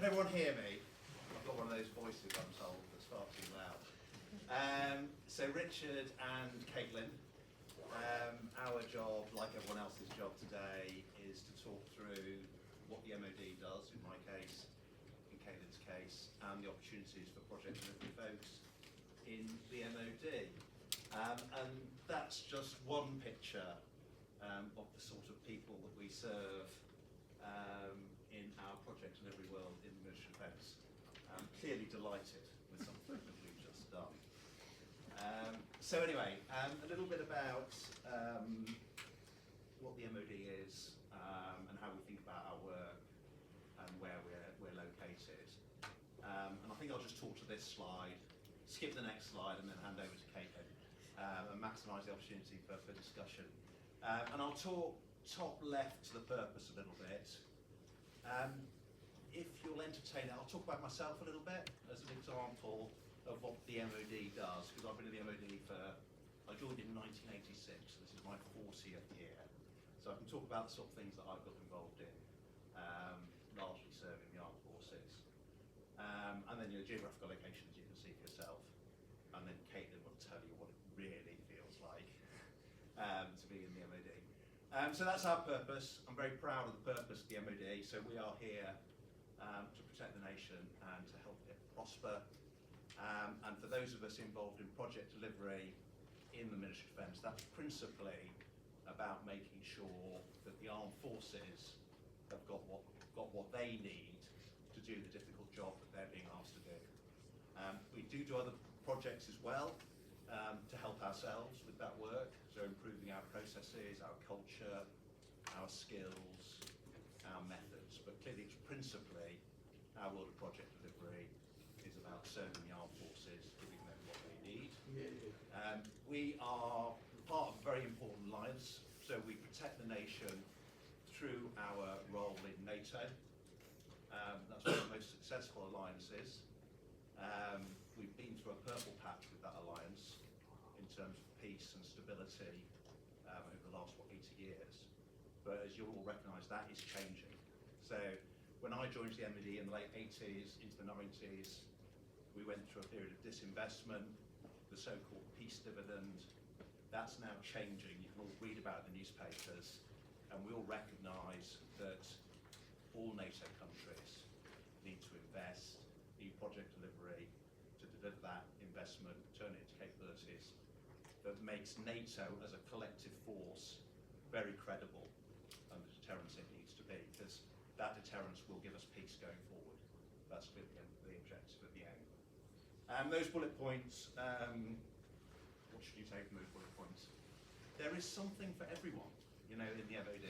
Can everyone hear me? I've got one of those voices, I'm told, that's far too loud. So Richard and Caitlin, our job, like everyone else's job today, is to talk through what the MoD does, in my case, in Caitlin's case, and the opportunities for project delivery folks in the MoD. And that's just one picture of the sort of people that we serve in our project delivery world in the military defence. I'm clearly delighted with something that we've just done. So anyway, a little bit about what the MoD is and how we think about our work and where we're located. And I think I'll just talk to this slide, skip the next slide, and then hand over to Caitlin and maximise the opportunity for discussion. And I'll talk top left to the purpose a little bit. If you'll entertain it, I'll talk about myself a little bit as an example of what the MoD does, because I've been in the MoD I joined in 1986, this is my 40th year. So I can talk about the sort of things that I've got involved in, largely serving the armed forces. And then your geographical locations you can see for yourself. And then Caitlin will tell you what it really feels like to be in the MoD. So that's our purpose. I'm very proud of the purpose of the MoD. So we are here to protect the nation and to help it prosper. And for those of us involved in project delivery in the military defence, that's principally about making sure that the armed forces have got what they need to do the difficult job that they're being asked to do. We do other projects as well to help ourselves with that work, so improving our processes, our culture, our skills, our methods. But clearly it's principally our world of project delivery is about serving the armed forces, giving them what they need. We are part of a very important alliance, so we protect the nation through our role in NATO. That's one of the most successful alliances. We've been through a purple patch with that alliance in terms of peace and stability over the last 80 years. But as you'll all recognise, that is changing. So when I joined the MoD in the late 80s into the 90s, we went through a period of disinvestment, the so-called peace dividend. That's now changing. You can all read about it in the newspapers, and we all recognise that all NATO countries need to invest, need project delivery to deliver that investment, turn it into capabilities that makes NATO as a collective force very credible and the deterrence it needs to be, because that deterrence will give us peace going forward. That's the objective at the end. Those bullet points, what should you take from those bullet points? There is something for everyone, in the MoD.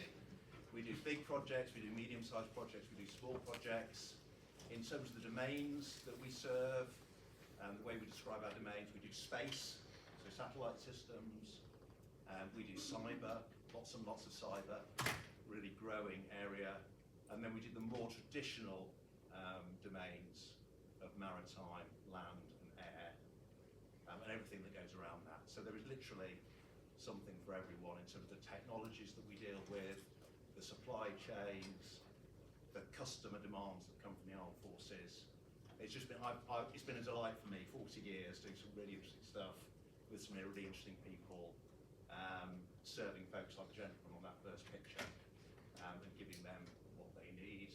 We do big projects, we do medium-sized projects, we do small projects. In terms of the domains that we serve, the way we describe our domains, we do space, so satellite systems, we do cyber, lots and lots of cyber, really growing area, and then we do the more traditional domains of maritime, land and air, and everything that goes around that. So there is literally something for everyone in terms of the technologies that we deal with, the supply chains, the customer demands that come from the armed forces. It's just been, it's been a delight for me, 40 years, doing some really interesting stuff with some really interesting people, serving folks like the gentleman on that first picture, and giving them what they need.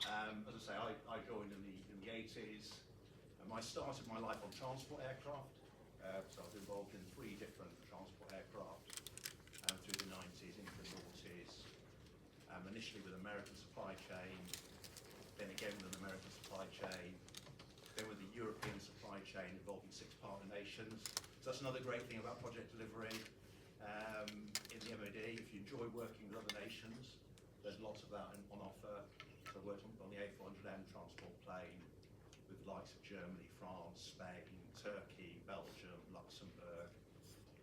As I say, I joined in the 80s. I started my life on transport aircraft, so I was involved in 3 different transport aircraft through the 90s, into the noughties. Initially with American supply chain, then again with an American supply chain, then with the European supply chain involving 6 partner nations. So that's another great thing about project delivery in the MoD. If you enjoy working with other nations, there's lots of that on offer. So I worked on the A400M transport plane with the likes of Germany, France, Spain, Turkey, Belgium, Luxembourg,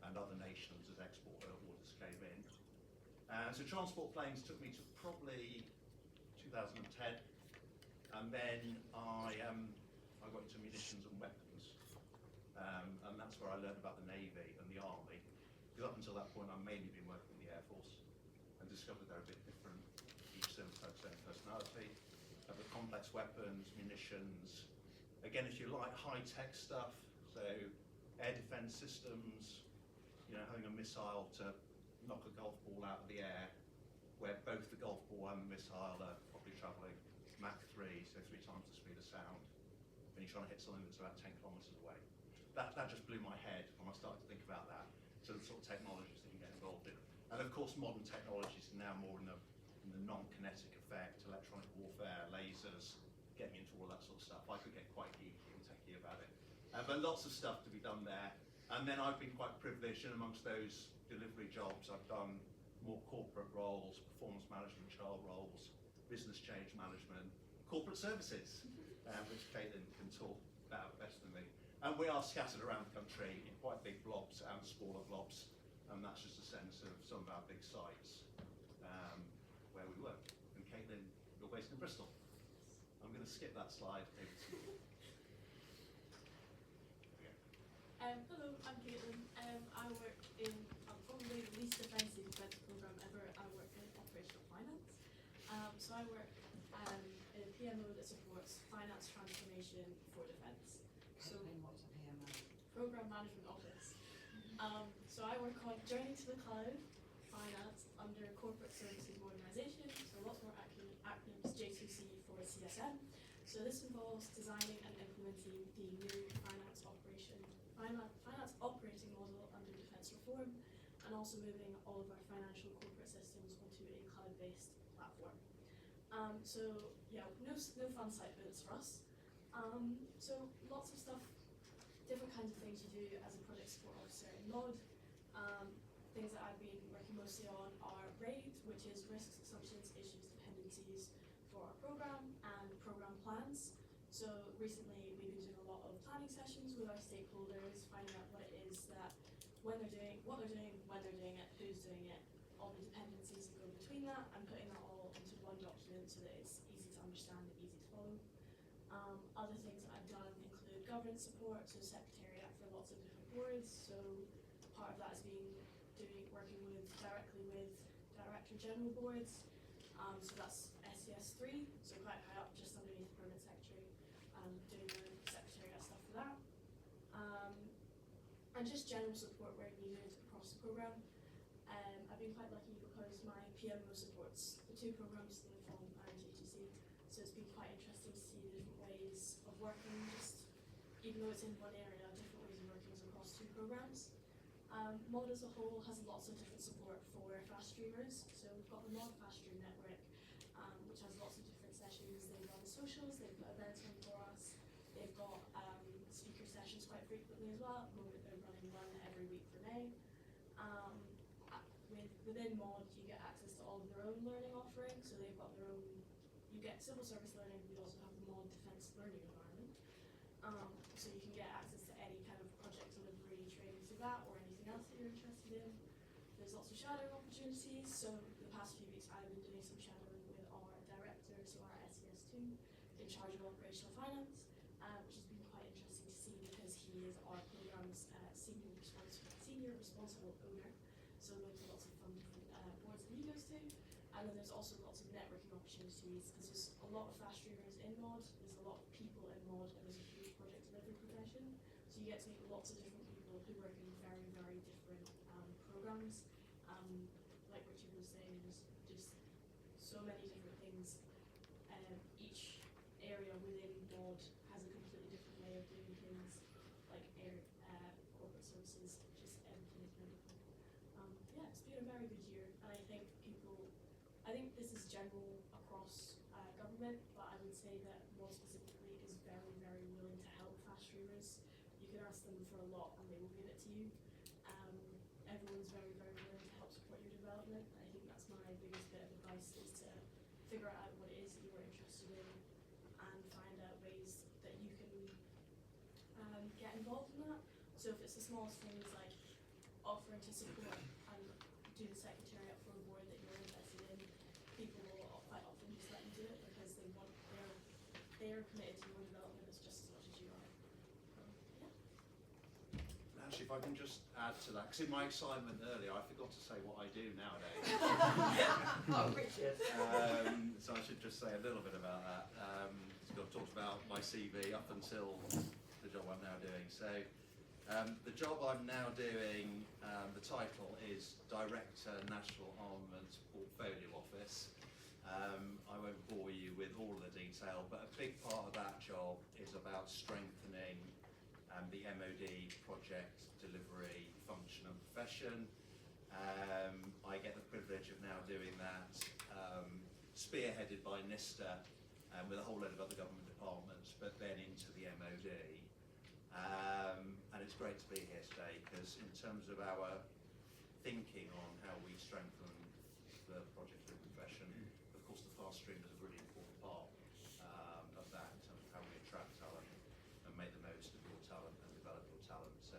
and other nations as export orders came in. So transport planes took me to probably 2010, and then I got into munitions and weapons, and that's where I learned about the Navy and the Army, because up until that point I've mainly been working in the Air Force, and discovered they're a bit different. Each service has its own personality, the complex weapons, munitions. Again, if you like high-tech stuff, so air defense systems, having a missile to knock a golf ball out of the air, where both the golf ball and the missile are probably traveling Mach 3, so 3 times the speed of sound, when you're trying to hit something that's about 10 kilometers away. That just blew my head when I started to think about that. So the sort of technologies that you get involved in. And of course, modern technologies are now more in the non-kinetic effect, electronic warfare, lasers, getting into all that sort of stuff. I could get quite geeky and techy about it. But lots of stuff to be done there. And then I've been quite privileged, and amongst those delivery jobs, I've done more corporate roles, performance management child roles, business change management, corporate services, which Caitlin can talk about better than me. And we are scattered around the country in quite big blobs and smaller blobs, and that's just a sense of some of our big sites where we work. And Caitlin, you're based in Bristol. I'm going to skip that slide. Over to you. Hello, I'm Caitlin. I work in probably the least defensive defence programme ever. I work in operational finance. So I work in a PMO that supports finance transformation for defence. So What's a PMO? Programme Management Office. So I work on Journey to the Cloud, finance under corporate services modernisation. So lots more acronyms, J2C for CSM. So this involves designing and implementing the new finance operating model under defence reform, and also moving all of our financial corporate systems onto a cloud-based platform. So yeah, no fun site visits for us. So lots of stuff, different kinds of things you do as a project support officer in MoD. Things that I've been working mostly on are RAID, which is risks, assumptions, issues, dependencies for our programme, and programme plans. So recently we've been doing a lot of planning sessions with our stakeholders, finding out what it is that when they're doing, what they're doing, when they're doing it, who's doing it, all the dependencies that go between that, and putting that all into one document so that it's easy to understand and easy to follow. Other things that I've done include governance support, so secretariat for lots of different boards. So part of that has been working directly with Director General boards. So that's SES3, so quite high up, just underneath the Permanent Secretary, doing the secretariat stuff for that. And just general support where needed across the programme. I've been quite lucky because my PMO supports the 2 programmes, the Reform and J2C, so it's been quite interesting to see the different ways of working, just even though it's in one area, different ways of working across 2 programmes. MoD as a whole has lots of different support for fast streamers, so we've got the MoD Fast Stream Network, which has lots of different sessions. They run socials, they put events on for us, they've got speaker sessions quite frequently as well. At the moment they're running one every week for May. Within MoD you get access to all of their own learning offerings, so they've got their own, you get civil service learning, we also have the MoD Defence Learning Environment. So you can get access to any kind of project delivery training through that, or anything else that you're interested in. There's lots of shadowing opportunities, so the past few weeks I've been doing some shadowing with our director, so our SES2, in charge of operational finance, which has been quite interesting to see because he is our programme's senior responsible owner. So we go to lots of fun different boards that he goes to. And then there's also lots of networking opportunities because there's a lot of fast streamers in MoD, there's a lot of people in MoD, and there's a huge project delivery profession. So you get to meet lots of different people who work in very, very different programmes. Like Richard was saying, there's just so many different things. Each area within MoD has a completely different way of doing things, like corporate services, just everything is very different. Yeah, it's been a very good year, and I think this is general across government, but I would say that MoD specifically is very, very willing to help fast streamers. You can ask them for a lot and they will give it to you. Everyone's very, very willing to help support your development. I think that's my biggest bit of advice, is to figure out what it is that you're interested in and find out ways that you can get involved in that. So if it's the smallest things like offering to support and do the secretariat for a board that you're interested in, people will quite often just let you do it because they're committed to your development as just as much as you are. Yeah. Actually, if I can just add to that, because in my excitement earlier, I forgot to say what I do nowadays. Oh, Richard. So I should just say a little bit about that. I've talked about my CV up until the job I'm now doing. So the job I'm now doing, the title is Director National Armaments Portfolio Office. I won't bore you with all of the detail, but a big part of that job is about strengthening the MoD project delivery function and profession. I get the privilege of now doing that, spearheaded by NISTA with a whole load of other government departments, but then into the MoD. And it's great to be here today because in terms of our thinking on how we strengthen the project delivery profession, of course the fast stream is a really important part of that in terms of how we attract talent and make the most of your talent and develop your talent. So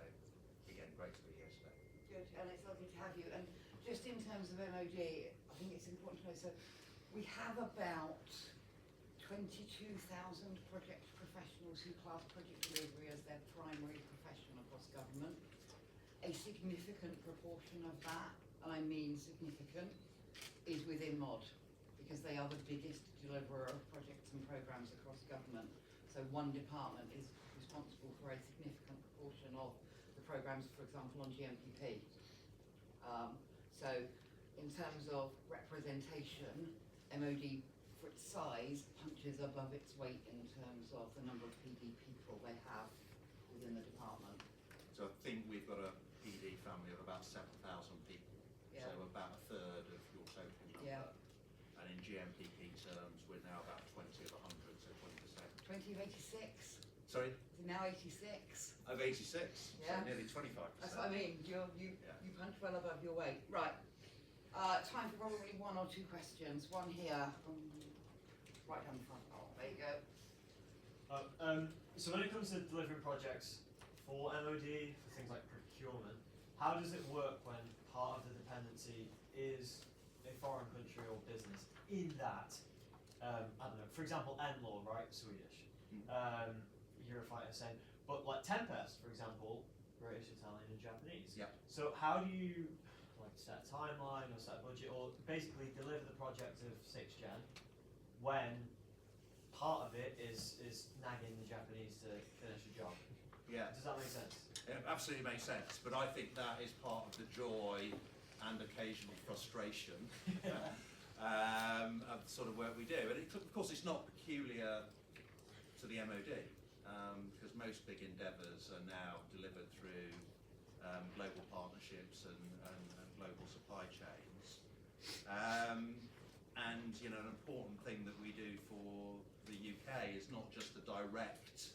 again, great to be here today. Good, and it's lovely to have you. And just in terms of MoD, I think it's important to know, so we have about 22,000 project professionals who class project delivery as their primary profession across government. A significant proportion of that, and I mean significant, is within MoD, because they are the biggest deliverer of projects and programmes across government. So one department is responsible for a significant proportion of the programmes, for example, on GMPP. So in terms of representation, MoD, for its size, punches above its weight in terms of the number of PD people they have within the department. So I think we've got a PD family of about 7,000 people, Yeah. so about a third of your total number. Yeah. And in GMPP terms, we're now about 20 of 100, so 20%. 20 of 86? Sorry? Is it now 86? Of 86, Yeah. so nearly 25%. That's what I mean, you punch well above your weight. Right, time for probably one or two questions. One here, right down the front. Oh, there you go. So when it comes to delivering projects for MoD, for things like procurement, how does it work when part of the dependency is a foreign country or business in that, I don't know, for example, NLAW, right, Swedish, Eurofighter same, but like Tempest, for example, British, Italian and Japanese. Yeah. So how do you like set a timeline or set a budget or basically deliver the project of 6th Gen when part of it is nagging the Japanese to finish a job? Yeah. Does that make sense? It absolutely makes sense, but I think that is part of the joy and occasional frustration of the sort of work we do. And of course it's not peculiar to the MoD, because most big endeavours are now delivered through global partnerships and global supply chains. And you know, an important thing that we do for the UK is not just the direct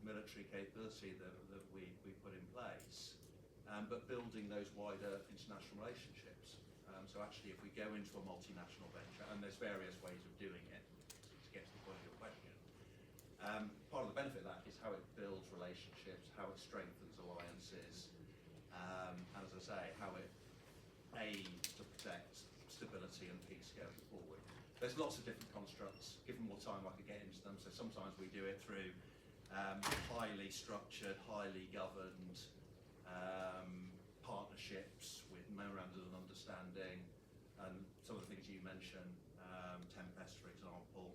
military capability that we put in place, but building those wider international relationships. So actually, if we go into a multinational venture, and there's various ways of doing it to get to the point of your question, part of the benefit of that is how it builds relationships, how it strengthens alliances, and as I say, how it aids to protect stability and peace going forward. There's lots of different constructs. Given more time, I could get into them. So sometimes we do it through highly structured, highly governed partnerships with memorandums of understanding, and some of the things you mentioned, Tempest, for example,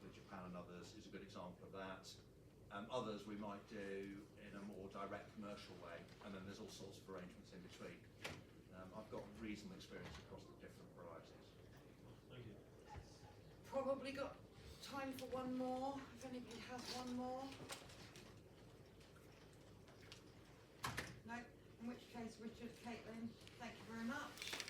with Japan and others is a good example of that. Others we might do in a more direct commercial way, and then there's all sorts of arrangements in between. I've got reasonable experience across the different varieties. Thank you. Probably got time for one more, if anybody has one more. No? In which case, Richard, Caitlin, thank you very much.